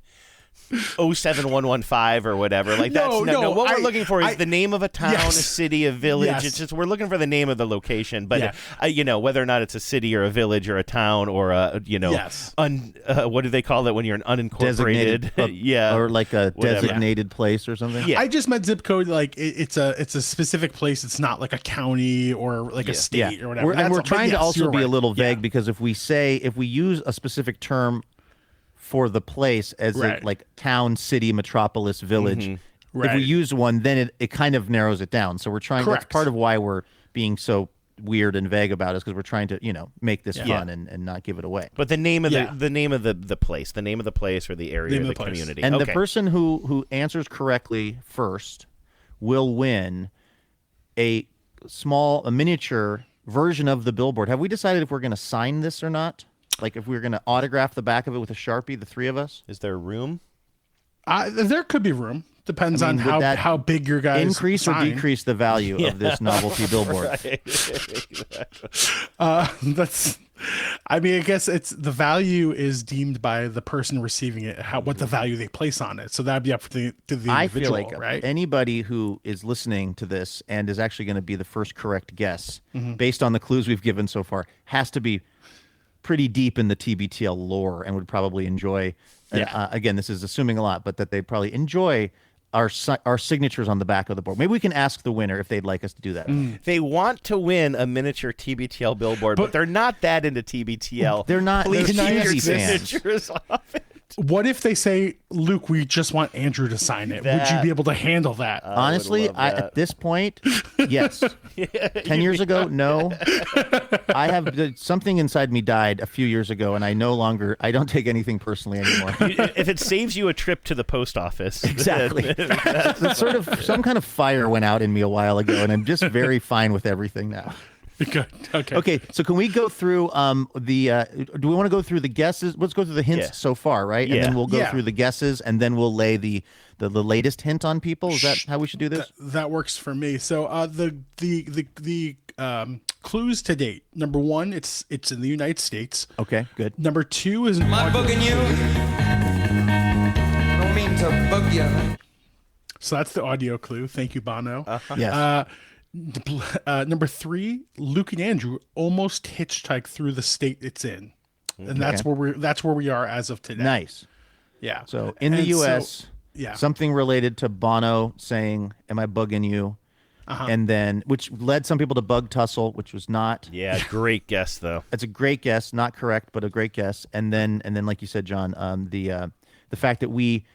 07115 or whatever. Like that's no. What we're looking for is the name of a town, a city, a village. Yes. It's just we're looking for the name of the location. But whether or not it's a city or a village or a town or a what do they call it when you're an unincorporated? or like a whatever. designated place or something. Yeah. I just meant zip code. Like it's a specific place. It's not like a county or like a state or whatever. We're trying to also be a little vague Yeah. because if we use a specific term for the place as like town, city, metropolis, village. If we use one, then it kind of narrows it down. So we're trying. That's part of why we're being so weird and vague about it, is because we're trying to make this fun and not give it away. But the name of the name of the place, the name of the place or the area or the community, and the person who answers correctly first will win a miniature version of the billboard. Have we decided if we're going to sign this or not? Like if we're going to autograph the back of it with a Sharpie, the three of us? Is there room? There could be room. Depends on how big your guys increase sign. or decrease the value of this novelty billboard. That's. I mean, I guess it's the value is deemed by the person receiving it, what the value they place on it. So that'd be up to the individual, I feel like right? Anybody who is listening to this and is actually going to be the first correct guess, based on the clues we've given so far, has to be pretty deep in the TBTL lore and would probably enjoy. Again, this is assuming a lot, but that they'd probably enjoy our signatures on the back of the board. Maybe we can ask the winner if they'd like us to do that. They want to win a miniature TBTL billboard, but they're not that into TBTL. They're not. Please They're keep your easy fans. signatures off it. What if they say, Luke, we just want Andrew to sign it? Would you be able to handle that? Honestly, at this point, yes. 10 years ago, no. I have something inside me died a few years ago, and I don't take anything personally anymore. If it saves you a trip to the post office. Exactly. It's sort of some kind of fire went out in me a while ago, and I'm just very fine with everything now. Good. Okay. So can we go through do we want to go through the guesses? Let's go through the hints so far, right? And then we'll go through the guesses, and then we'll lay the latest hint on people. Is that how we should do this? That works for me. So the clues to date. Number one, it's in the United States. Okay, good. Number two is Am I bugging you? I don't mean to bug you. So that's the audio clue. Thank you, Bono. Yes. Number 3, Luke and Andrew almost hitchhiked through the state it's in, and that's where we are as of today. Nice. Yeah. So in the U.S., something related to Bono saying, "Am I bugging you?" And then, which led some people to bug tussle, which was not. Yeah, great guess though. It's a great guess, not correct, but a great guess. And then, like you said, John, the fact that we,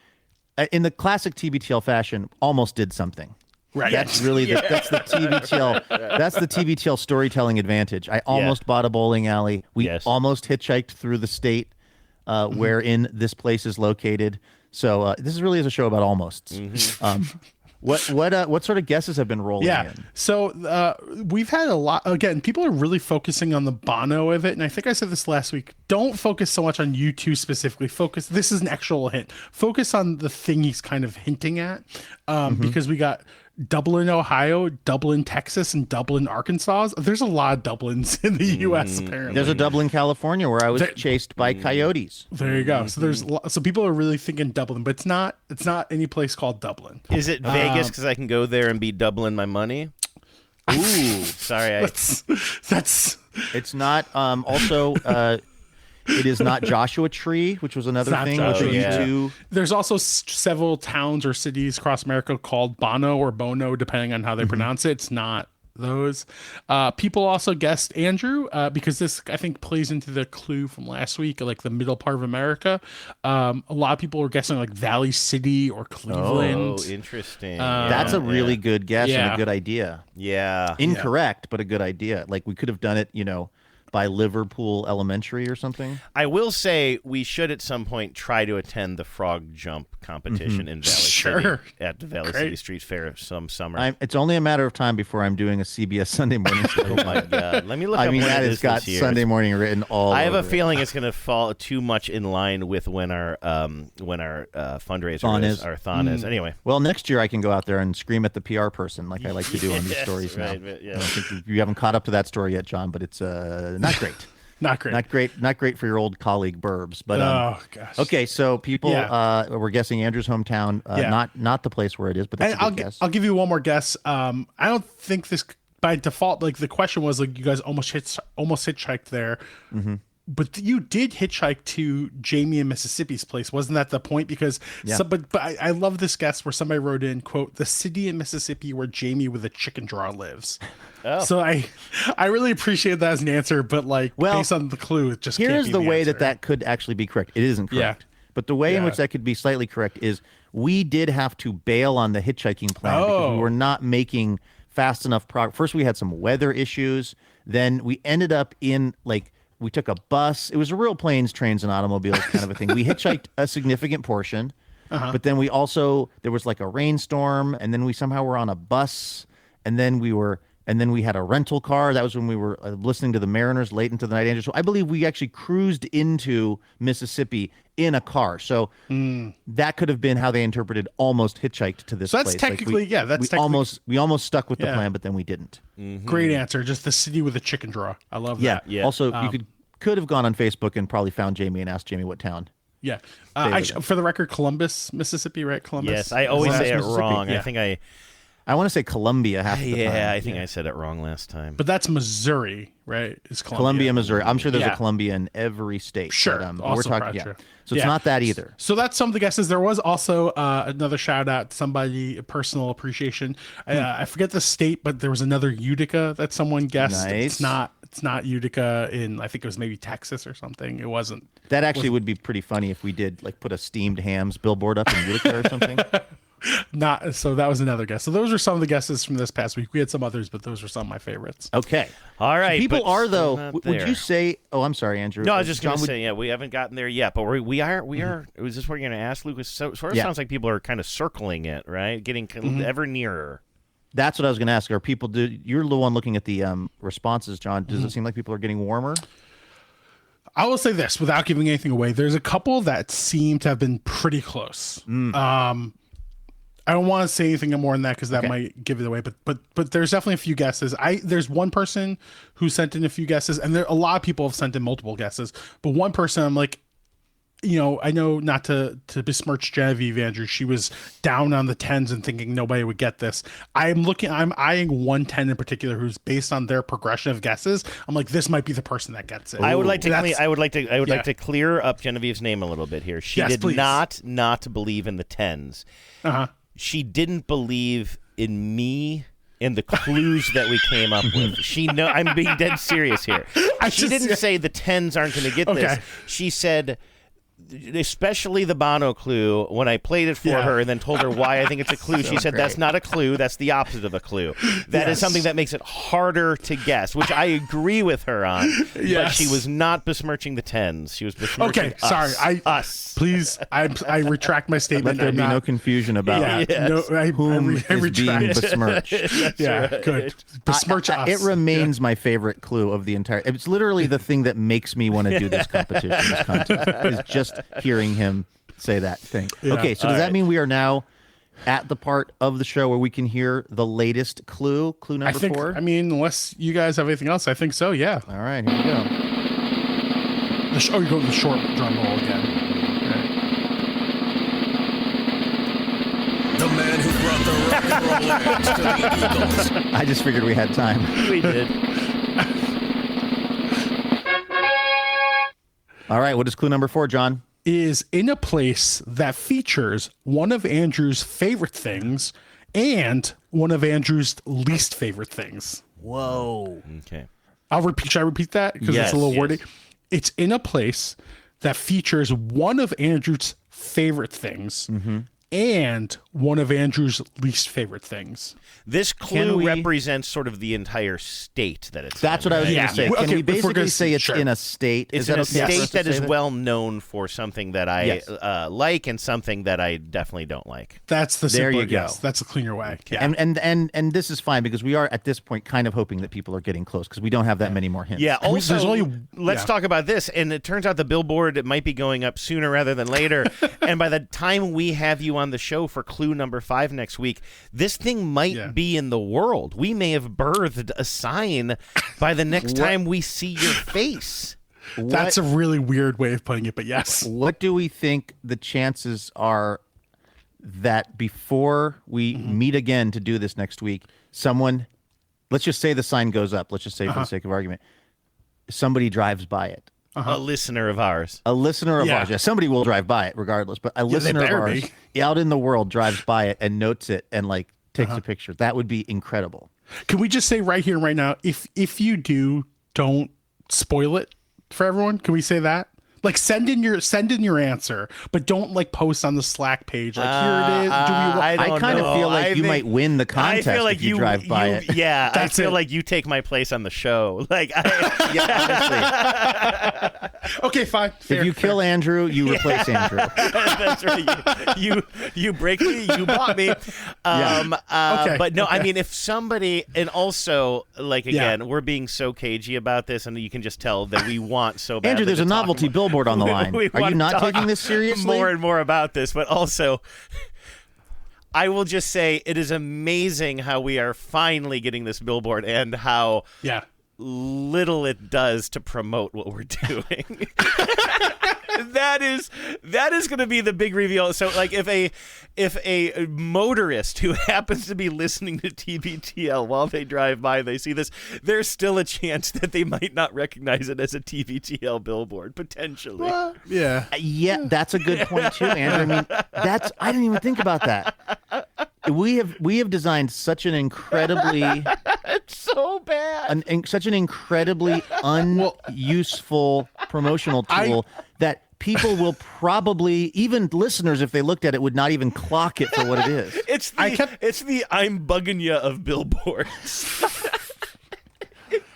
in the classic TBTL fashion, almost did something. Right. That's really that's the TBTL. That's the TBTL storytelling advantage. I almost bought a bowling alley. We almost hitchhiked through the state wherein this place is located. So this really is a show about almosts. What sort of guesses have been rolling in? So we've had a lot. Again, people are really focusing on the Bono of it, and I think I said this last week. Don't focus so much on you two specifically. Focus. This is an actual hint. Focus on the thing he's kind of hinting at, because we got Dublin, Ohio, Dublin, Texas, and Dublin, Arkansas. There's a lot of Dublins in the U.S. Apparently, there's a Dublin, California, where I was chased by coyotes. There you go. So so people are really thinking Dublin, but it's not any place called Dublin. Is it Vegas? Because I can go there and be doubling my money. Ooh, sorry. That's. It's not. Also. It is not Joshua Tree, which was another thing. There's also several towns or cities across America called Bono or Bono, depending on how they pronounce it. It's not those. People also guessed Andrew, because this, I think, plays into the clue from last week, like the middle part of America. A lot of people were guessing like Valley City or Cleveland. Oh, interesting. That's a really good guess and a good idea. Yeah. Incorrect, but a good idea. Like we could have done it, by Liverpool Elementary or something. I will say we should at some point try to attend the frog jump competition in Valley City at the Valley City Street Fair some summer. It's only a matter of time before I'm doing a CBS Sunday morning show. Oh my God. Let me look up that has got Sunday morning written all over. I have a feeling it's going to fall too much in line with when our fundraiser is. Our thon is. Anyway. Well, next year I can go out there and scream at the PR person like I like to do on these stories now. Yeah. I think you haven't caught up to that story yet, John, but it's not great. Not great for your old colleague Burbs. But oh gosh. Okay, so people we're guessing Andrew's hometown, not the place where it is, but that's a good guess. I'll give you one more guess. I don't think this by default, like the question was like you guys almost hitchhiked there. But you did hitchhike to Jamie in Mississippi's place. Wasn't that the point? Because but I love this guess where somebody wrote in, quote, the city in Mississippi where Jamie with a chicken draw lives. Oh. So I really appreciate that as an answer, but based on the clue, it just here's can't be the way answer. that could actually be correct. It isn't correct. But the way in which that could be slightly correct is we did have to bail on the hitchhiking plan because we were not making fast enough progress. First, we had some weather issues. Then we ended up in we took a bus. It was a real planes, trains, and automobiles kind of a thing. We hitchhiked a significant portion, but then there was like a rainstorm, and then we somehow were on a bus, and then we had a rental car. That was when we were listening to the Mariners late into the night. Angels. So I believe we actually cruised into Mississippi in a car. So that could have been how they interpreted almost hitchhiked to this place. So that's technically, we almost stuck with the plan, but then we didn't. Great answer. Just the city with a chicken draw. I love that. Yeah. Also, you could have gone on Facebook and probably found Jamie and asked Jamie what town. Yeah. For the record, Columbus, Mississippi, right? Columbus. Yes, I always say it wrong. Yeah. I think I want to say Columbia half the time. Yeah, I think I said it wrong last time. But that's Missouri, right? It's Columbia, Missouri. I'm sure there's a Columbia in every state. Sure. But we're talking, So it's not that either. So that's some of the guesses. There was also another shout out to somebody, personal appreciation. I forget the state, but there was another Utica that someone guessed. Nice. It's not Utica in, I think it was maybe Texas or something. It wasn't. That actually would be pretty funny if we did put a steamed hams billboard up in Utica or something. So that was another guess. So those are some of the guesses from this past week. We had some others, but those are some of my favorites. Okay. All right. So people are though. Would you say? Oh, I'm sorry, Andrew. No, I was just going to say, we haven't gotten there yet, but we are. Was this what you're going to ask, Lucas? So sort of sounds like people are kind of circling it, right? Getting ever nearer. That's what I was going to ask. Are people? You're the one looking at the responses, John. Does it seem like people are getting warmer? I will say this without giving anything away. There's a couple that seem to have been pretty close. I don't want to say anything more than that because that might give it away. But there's definitely a few guesses. There's one person who sent in a few guesses, and a lot of people have sent in multiple guesses. But one person, I'm like, I know not to besmirch Genevieve, Andrew. She was down on the 10s and thinking nobody would get this. I'm eyeing 110 in particular, who's based on their progression of guesses. I'm like, this might be the person that gets it. I would like to clear up Genevieve's name a little bit here. She did please. not believe in the 10s. She didn't believe in me and the clues that we came up with. I'm being dead serious here. She didn't say the 10s aren't going to get this. She said, especially the Bono clue, when I played it for her and then told her why I think it's a clue, she said, that's not a clue, that's the opposite of a clue. That is something that makes it harder to guess, which I agree with her on, but she was not besmirching the 10s. She was besmirching us. Please, I retract my statement. Let there be no confusion about whom is being besmirched. Good. Besmirch us. It remains my favorite clue of the entire... It's literally the thing that makes me want to do this competition, this contest, is just hearing him say that thing. Okay, so does that mean we are now at the part of the show where we can hear the latest clue number 4? I mean, unless you guys have anything else, I think so, yeah. All right, here we go. You go to the short drum roll again. The man who brought the rock and roll Rams to the Eagles. I just figured we had time. We did. All right, what is clue number 4, John? Is in a place that features one of Andrew's favorite things and one of Andrew's least favorite things. Whoa. Okay. Should I repeat that? Because it's a little wordy. It's in a place that features one of Andrew's favorite things and one of Andrew's least favorite things. This clue represents sort of the entire state that it's That's in, what I was right? going to say. Can we basically say it's in a state? It's in a state that is well known for something that I like and something that I definitely don't like. That's the there simple, you go. Yes, that's a cleaner way. Yeah. And this is fine because we are at this point kind of hoping that people are getting close because we don't have that many more hints. Yeah. Also, let's talk about this. And it turns out the billboard might be going up sooner rather than later. And by the time we have you on the show for clue number 5 next week, this thing might be in the world. We may have birthed a sign by the next time we see your face. That's a really weird way of putting it, but yes. What do we think the chances are that before we meet again to do this next week, someone, let's just say the sign goes up, let's just say for the sake of argument, somebody drives by it. A listener of ours. A listener of ours. Yeah, somebody will drive by it regardless, but a listener of ours out in the world drives by it and notes it and like takes a picture. That would be incredible. Can we just say right here, right now, if you do, don't spoil it for everyone? Can we say that? Like send in your answer, but don't like post on the Slack page. Like here it is. I kind of feel like you might win the contest if you drive by it. Yeah, I feel like you take my place on the show. Like, honestly. Okay, fine. Fair, if you kill Andrew, you replace Andrew. That's right. You break me, you bought me. Okay. But no, I mean, if somebody, and also, like again, we're being so cagey about this, and you can just tell that we want so badly. Andrew, there's a novelty billboard on the line. Are you not taking this seriously? More and more about this, but also, I will just say it is amazing how we are finally getting this billboard and how little it does to promote what we're doing. That is going to be the big reveal. So, like, if a motorist who happens to be listening to TBTL while they drive by, they see this, there's still a chance that they might not recognize it as a TBTL billboard potentially. Yeah, that's a good point too, Andrew. I mean, I didn't even think about that. We have designed such an incredibly it's so bad, such an incredibly unuseful promotional tool that people will probably, even listeners, if they looked at it, would not even clock it for what it is. It's the I'm bugging ya of billboards.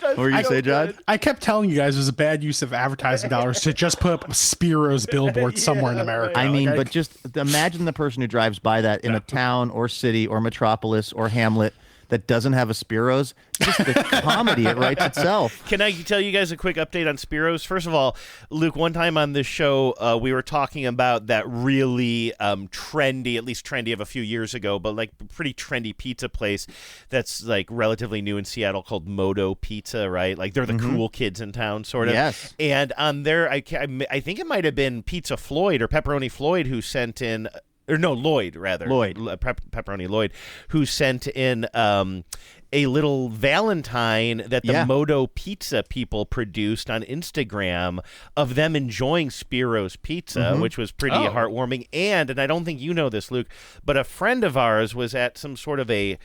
What were you say, John? I kept telling you guys it was a bad use of advertising dollars to just put up Spiro's billboard somewhere in America. I mean, but just imagine the person who drives by that in a town or city or metropolis or hamlet that doesn't have a Spiro's, just the comedy, it writes itself. Can I tell you guys a quick update on Spiro's? First of all, Luke, one time on this show, we were talking about that really trendy, at least trendy of a few years ago, but like pretty trendy pizza place that's like relatively new in Seattle called Moto Pizza, right? Like they're the cool kids in town, sort of. Yes. And on there, I think it might have been Pizza Floyd or Pepperoni Floyd who sent in... Or no, Lloyd, rather. Pepperoni Lloyd, who sent in a little Valentine that the Moto Pizza people produced on Instagram of them enjoying Spiro's Pizza, which was pretty heartwarming. And I don't think you know this, Luke, but a friend of ours was at some sort of a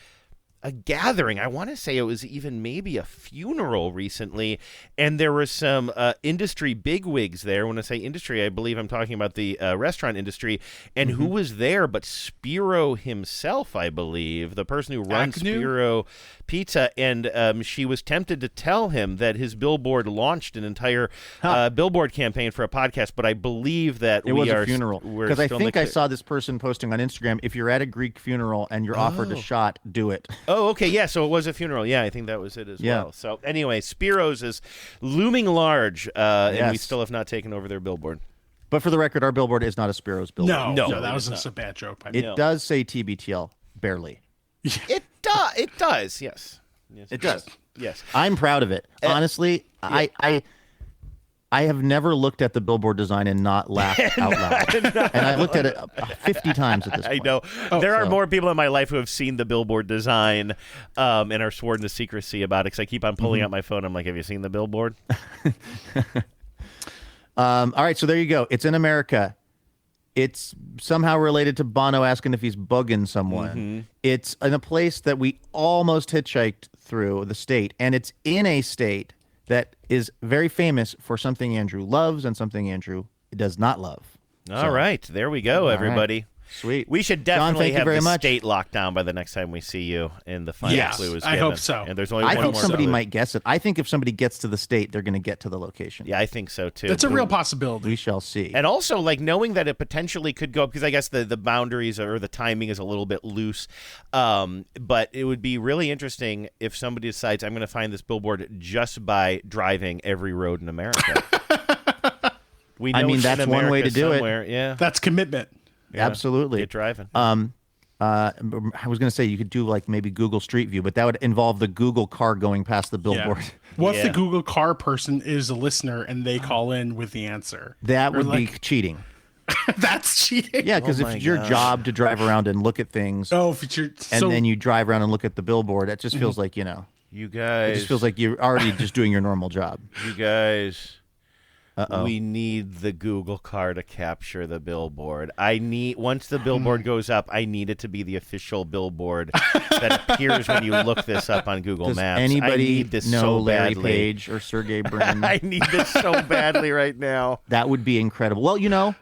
gathering. I want to say it was even maybe a funeral recently, and there were some industry bigwigs there. When I say industry, I believe I'm talking about the restaurant industry. And who was there but Spiro himself, I believe, the person who runs Spiro Pizza. And she was tempted to tell him that his billboard launched an entire billboard campaign for a podcast, but I believe that it was a funeral. Because I think I saw this person posting on Instagram, if you're at a Greek funeral and you're offered a shot, do it. Oh, okay, yeah, so it was a funeral. Yeah, I think that was it as well. So anyway, Spiro's is looming large, and we still have not taken over their billboard. But for the record, our billboard is not a Spiro's billboard. No, that was just a bad joke. It does say TBTL, barely. It does, yes. It does. Yes. I'm proud of it. Honestly, I have never looked at the billboard design and not laughed out loud. And I looked at it 50 times at this point. I know. There are more people in my life who have seen the billboard design and are sworn to secrecy about it because I keep on pulling out my phone. I'm like, have you seen the billboard? All right, so there you go. It's in America. It's somehow related to Bono asking if he's bugging someone. It's in a place that we almost hitchhiked through, the state, and it's in a state that is very famous for something Andrew loves and something Andrew does not love. All right. There we go, everybody. Right. Sweet. We should definitely have the state locked down by the next time we see you and the final clue is given. I hope so. And there's only I one think more somebody might guess it. I think if somebody gets to the state, they're going to get to the location. Yeah, I think so, too. That's a real possibility. We shall see. And also, like, knowing that it potentially could go, because I guess the boundaries or the timing is a little bit loose, but it would be really interesting if somebody decides, I'm going to find this billboard just by driving every road in America. We know that's one way to do it. Yeah. That's commitment. Yeah. Absolutely. Get driving. I was going to say you could do like maybe Google Street View, but that would involve the Google car going past the billboard. Yeah. What if the Google car person is a listener and they call in with the answer? That would be cheating. That's cheating. Yeah, because if it's your job to drive around and look at things, then you drive around and look at the billboard, it just feels like, you guys. It just feels like you're already just doing your normal job. You guys. We need the Google car to capture the billboard. Once the billboard goes up, I need it to be the official billboard that appears when you look this up on Google Maps. Anybody I need this know so Larry badly. Page or Sergey Brin? I need this so badly right now. That would be incredible. Well,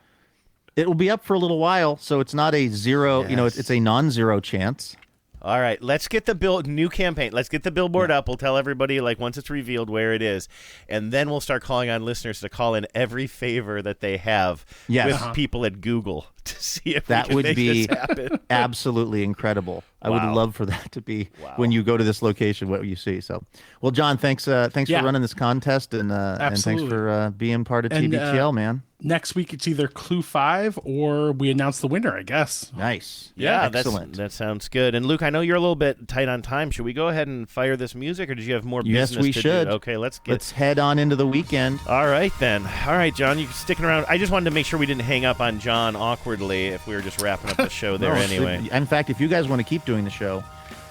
it will be up for a little while, so it's not a zero. Yes. It's a non-zero chance. All right, let's get the new campaign. Let's get the billboard up. We'll tell everybody once it's revealed where it is, and then we'll start calling on listeners to call in every favor that they have with people at Google to see if that we can would make be this happen. Absolutely incredible. I would love for that to be when you go to this location what you see. So, well, John, thanks for running this contest and thanks for being part of TBTL, man. Next week it's either Clue 5 or we announce the winner, I guess. Nice. Yeah, excellent. That sounds good. And Luke, I know you're a little bit tight on time. Should we go ahead and fire this music, or did you have more business to do? Yes, we should. Okay, let's head on into the weekend. All right, then. All right, John, you're sticking around. I just wanted to make sure we didn't hang up on John awkwardly if we were just wrapping up the show there anyway. In fact, if you guys want to keep doing the show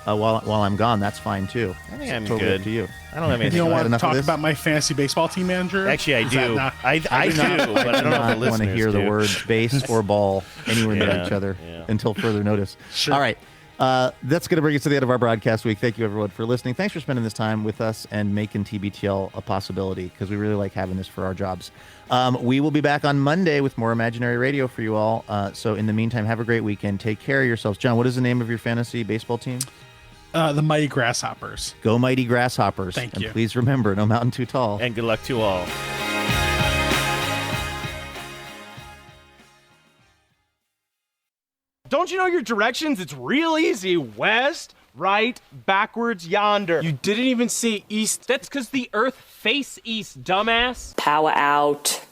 while I'm gone, that's fine too. I think I'm totally good. Up to you. I don't have anything. You don't want to talk about my fantasy baseball team manager? Actually, I do. I do, but I don't know if the listeners want to hear the words base or ball anywhere near each other until further notice. Sure. All right. That's going to bring us to the end of our broadcast week. Thank you, everyone, for listening. Thanks for spending this time with us and making TBTL a possibility, because we really like having this for our jobs. We will be back on Monday with more Imaginary Radio for you all. So in the meantime, have a great weekend. Take care of yourselves. John, what is the name of your fantasy baseball team? The Mighty Grasshoppers. Go Mighty Grasshoppers. Thank you. And please remember, no mountain too tall. And good luck to all. Don't you know your directions? It's real easy. West, Right backwards yonder. You didn't even see east. That's because the Earth face east, dumbass. Power out.